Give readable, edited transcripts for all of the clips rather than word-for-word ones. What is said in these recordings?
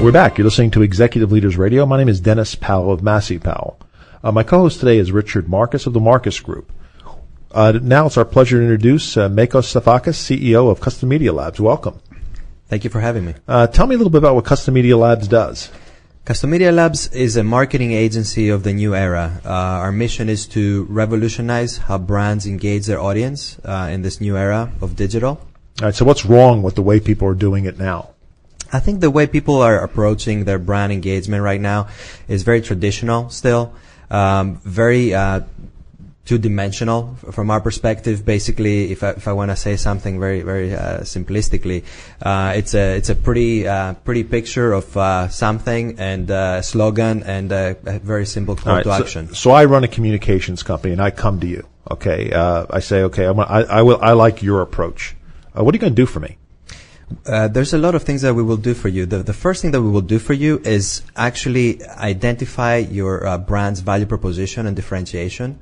We're back. You're listening to Executive Leaders Radio. My name is Dennis Powell of Massey Powell. My co-host today is Richard Marcus of the Marcus Group. Now it's our pleasure to introduce Manos Sifakis, CEO of customedialabs. Welcome. Thank you for having me. Tell me a little bit about what customedialabs does. Customedialabs is a marketing agency of the new era. Our mission is to revolutionize how brands engage their audience in this new era of digital. All right, so what's wrong with the way people are doing it now? I think the way people are approaching their brand engagement right now is very traditional still, very two-dimensional from our perspective. Basically, if I want to say something very simplistically, it's a pretty picture of something and a slogan and a very simple call to action. So I run a communications company and I come to you. Okay, I say, okay, I like your approach. What are you going to do for me? There's a lot of things that we will do for you. The first thing that we will do for you is actually identify your brand's value proposition and differentiation.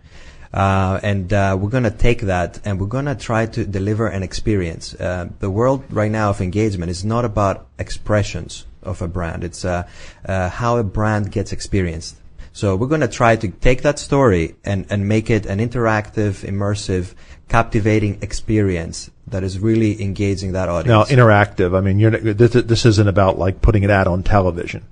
And we're going to take that and we're going to try to deliver an experience. The world right now of engagement is not about expressions of a brand. It's how a brand gets experienced. So we're going to try to take that story and make it an interactive, immersive, captivating experience that is really engaging that audience. Now, interactive, I mean, this isn't about like putting an ad on television.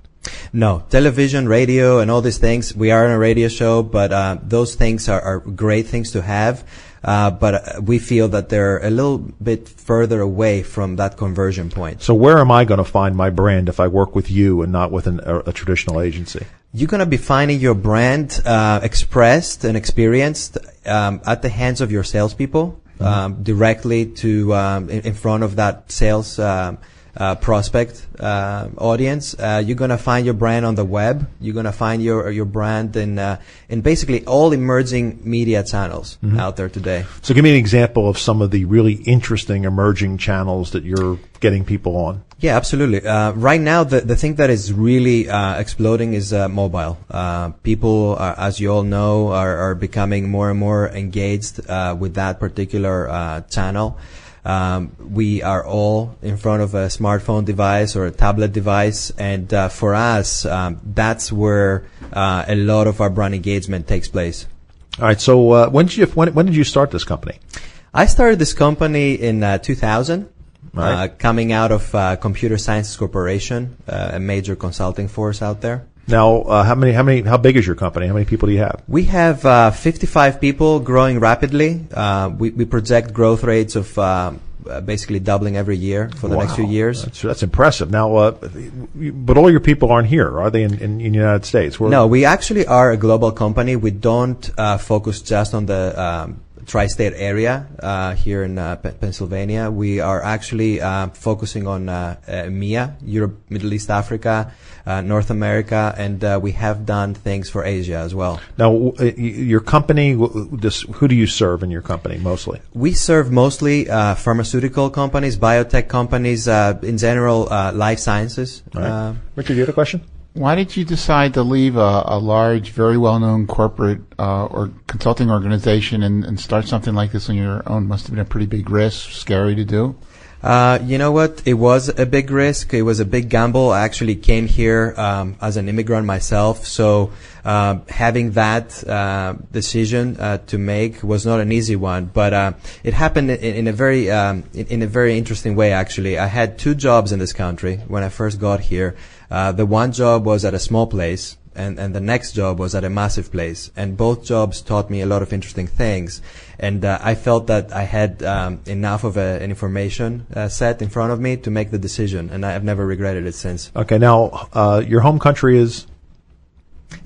No, television, radio, and all these things. We are on a radio show, but those things are great things to have. But we feel that they're a little bit further away from that conversion point. So where am I going to find my brand if I work with you and not with a traditional agency? You're going to be finding your brand expressed and experienced at the hands of your salespeople, directly to in front of that sales prospect audience. You're going to find your brand on the web. You're going to find your brand in basically all emerging media channels out there today. So give me an example of some of the really interesting emerging channels that you're getting people on. Yeah, absolutely. Right now, the thing that is really exploding is mobile. People, as you all know, are becoming more and more engaged with that particular channel. We are all in front of a smartphone device or a tablet device, and for us, that's where a lot of our brand engagement takes place. All right. So when did you start this company? I started this company in 2000. Right. Coming out of Computer Sciences Corporation, a major consulting force out there. Now, how big is your company? How many people do you have? We have 55 people, growing rapidly. We project growth rates of basically doubling every year for the next few years. That's impressive. Now, but all your people aren't here, are they? In the United States? No, we actually are a global company. We don't focus just on the tri-state area here in Pennsylvania. We are actually focusing on EMEA, Europe, Middle East, Africa, North America, and we have done things for Asia as well. Now, your company, who do you serve in your company mostly? We serve mostly pharmaceutical companies, biotech companies, in general, life sciences. Right. Richard, you had a question? Why did you decide to leave a large, very well-known corporate or consulting organization and start something like this on your own? Must have been a pretty big risk, scary to do. You know what? It was a big risk. It was a big gamble. I actually came here as an immigrant myself, so having that decision to make was not an easy one. But it happened in a very interesting way. Actually, I had two jobs in this country when I first got here. The one job was at a small place, and the next job was at a massive place. And both jobs taught me a lot of interesting things. And I felt that I had enough of an information set in front of me to make the decision, and I've never regretted it since. Okay, now your home country is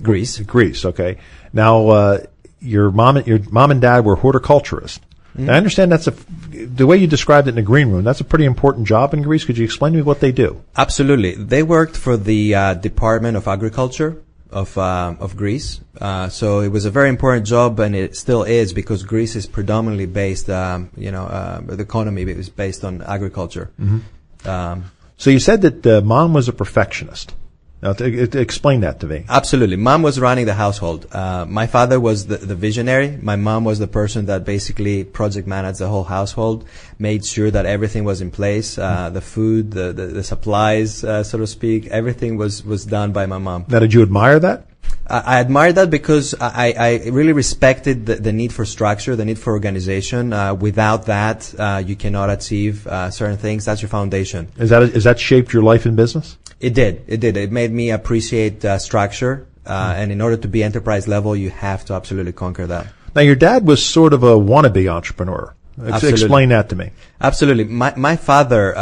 Greece. Greece. Okay. Now your mom and dad were horticulturists. Mm-hmm. Now, I understand the way you described it in the green room. That's a pretty important job in Greece. Could you explain to me what they do? Absolutely. They worked for the Department of Agriculture of Greece. So it was a very important job, and it still is, because Greece is predominantly based, the economy is based on agriculture. Mm-hmm. So you said that mom was a perfectionist. Now, explain that to me. Absolutely. Mom was running the household. My father was the visionary. My mom was the person that basically project managed the whole household, made sure that everything was in place, the food, the supplies, so to speak. Everything was done by my mom. Now, did you admire that? I admire that because I really respected the need for structure, the need for organization. Without that, you cannot achieve certain things. That's your foundation. Is that shaped your life in business? It did. It made me appreciate structure. And in order to be enterprise level, you have to absolutely conquer that. Now, your dad was sort of a wannabe entrepreneur. Explain that to me. Absolutely. My father,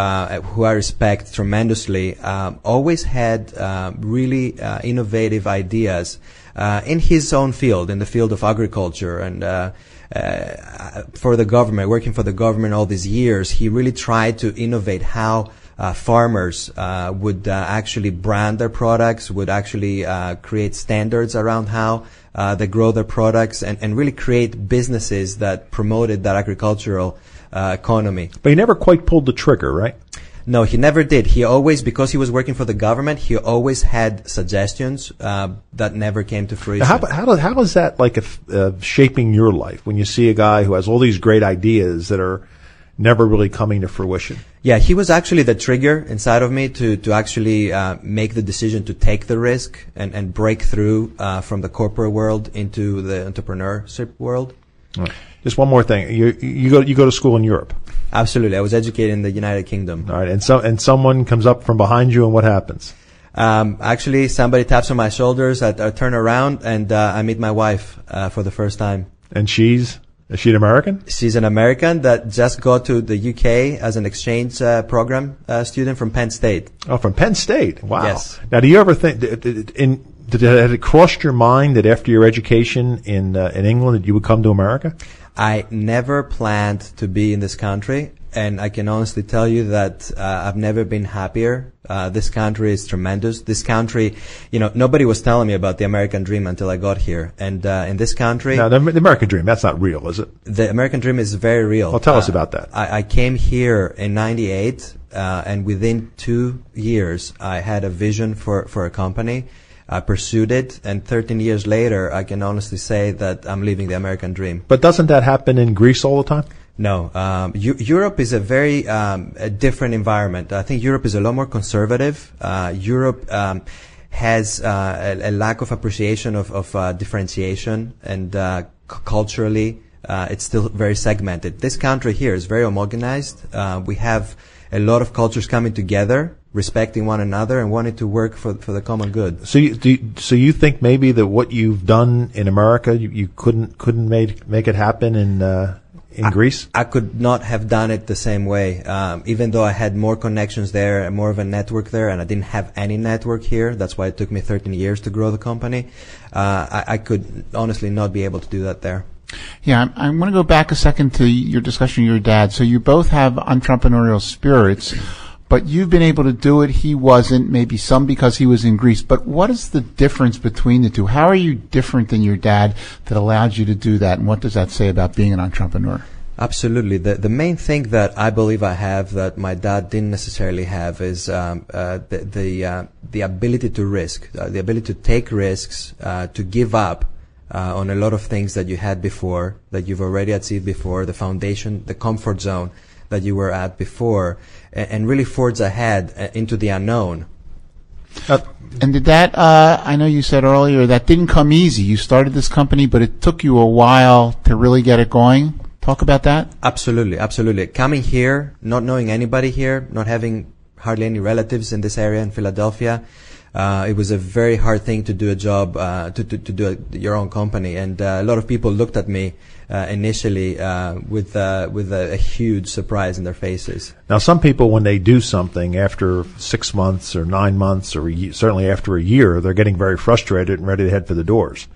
who I respect tremendously, always had really innovative ideas in his own field, in the field of agriculture, and for the government, working for the government all these years. He really tried to innovate how farmers would actually brand their products, would actually create standards around how they grow their products, and really create businesses that promoted that agricultural economy. But he never quite pulled the trigger, right? No, he never did. He always, because he was working for the government, he always had suggestions that never came to fruition. How is that like shaping your life when you see a guy who has all these great ideas that are never really coming to fruition? Yeah, he was actually the trigger inside of me to actually make the decision to take the risk and break through from the corporate world into the entrepreneurship world. Right. Just one more thing. You go to school in Europe. Absolutely. I was educated in the United Kingdom. All right. And someone comes up from behind you, and what happens? Actually, somebody taps on my shoulders. I turn around and I meet my wife for the first time. And is she an American? She's an American that just got to the UK as an exchange program student from Penn State. Oh, from Penn State. Wow. Yes. Now, do you ever think had it crossed your mind that after your education in England that you would come to America? I never planned to be in this country, and I can honestly tell you that I've never been happier. This country is tremendous. This country, nobody was telling me about the American dream until I got here. And in this country... Now, the American dream, that's not real, is it? The American dream is very real. Well, tell us about that. I came here in 98, and within 2 years, I had a vision for a company. I pursued it, and 13 years later, I can honestly say that I'm living the American dream. But doesn't that happen in Greece all the time? No. Europe is a very a different environment. I think Europe is a lot more conservative. Europe has a lack of appreciation of differentiation, and culturally, it's still very segmented. This country here is very homogenized. We have a lot of cultures coming together, respecting one another and wanting to work for the common good. So you think maybe that what you've done in America you couldn't make it happen in Greece? I could not have done it the same way. Even though I had more connections there and more of a network there, and I didn't have any network here. That's why it took me 13 years to grow the company. I could honestly not be able to do that there. Yeah, I want to go back a second to your discussion with your dad. So you both have entrepreneurial spirits, but you've been able to do it. He wasn't, maybe some because he was in Greece. But what is the difference between the two? How are you different than your dad that allowed you to do that? And what does that say about being an entrepreneur? Absolutely. The main thing that I believe I have that my dad didn't necessarily have is the ability to risk, the ability to take risks, to give up on a lot of things that you had before, that you've already achieved before, the foundation, the comfort zone that you were at before, and really forge ahead into the unknown. And did that, I know you said earlier, that didn't come easy. You started this company, but it took you a while to really get it going. Talk about that. Absolutely, absolutely. Coming here, not knowing anybody here, not having hardly any relatives in this area in Philadelphia, it was a very hard thing to do a job, to do your own company. And a lot of people looked at me initially with a huge surprise in their faces. Now, some people, when they do something after 6 months or 9 months or certainly after a year, they're getting very frustrated and ready to head for the doors.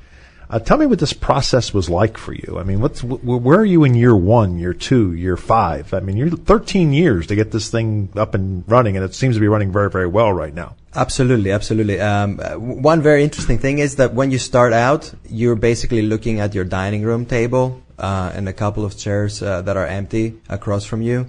Tell me what this process was like for you. I mean, where are you in year 1, year 2, year 5? I mean, you're 13 years to get this thing up and running, and it seems to be running very, very well right now. Absolutely, absolutely. One very interesting thing is that when you start out, you're basically looking at your dining room table and a couple of chairs that are empty across from you.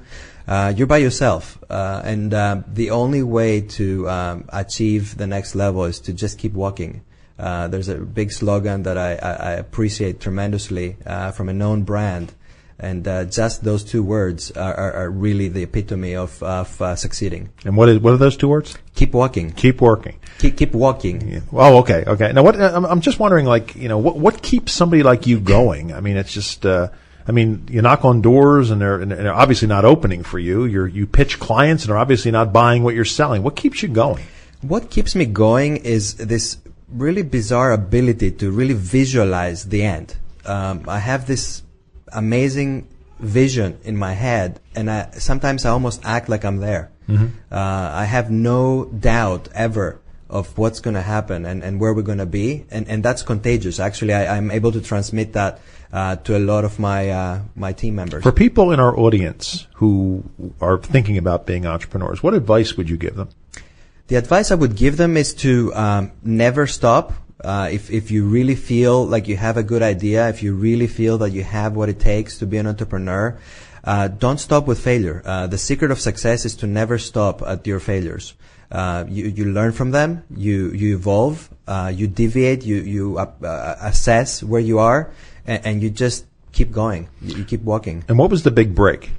you're by yourself. And the only way to achieve the next level is to just keep walking. There's a big slogan that I appreciate tremendously from a known brand. And just those two words are really the epitome of succeeding. And what are those two words? Keep walking. Keep working. Keep walking. Yeah. Oh, okay. Now, I'm just wondering, like, what keeps somebody like you going? I mean, it's just, you knock on doors and they're obviously not opening for you. You pitch clients and they're obviously not buying what you're selling. What keeps you going? What keeps me going is this really bizarre ability to really visualize the end. I have this amazing vision in my head, and sometimes I almost act like I'm there. Mm-hmm. I have no doubt ever of what's going to happen and where we're going to be, and that's contagious. Actually, I'm able to transmit that to a lot of my team members. For people in our audience who are thinking about being entrepreneurs, what advice would you give them? The advice I would give them is to never stop. If you really feel like you have a good idea, if you really feel that you have what it takes to be an entrepreneur, don't stop with failure. The secret of success is to never stop at your failures. You learn from them, you evolve, you deviate, you assess where you are, and you just keep going. You keep walking. And what was the big break?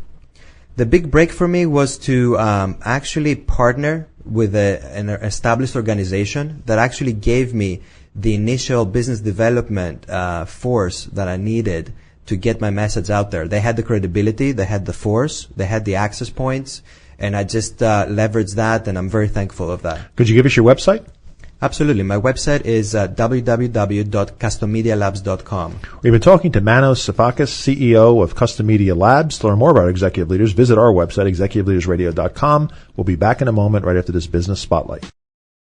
The big break for me was to actually partner with an established organization that actually gave me the initial business development force that I needed to get my message out there. They had the credibility, they had the force, they had the access points, and I just leveraged that, and I'm very thankful of that. Could you give us your website? Absolutely. My website is www.customedialabs.com. We've been talking to Manos Sifakis, CEO of Custom Media Labs. To learn more about executive leaders, visit our website, executiveleadersradio.com. We'll be back in a moment right after this business spotlight.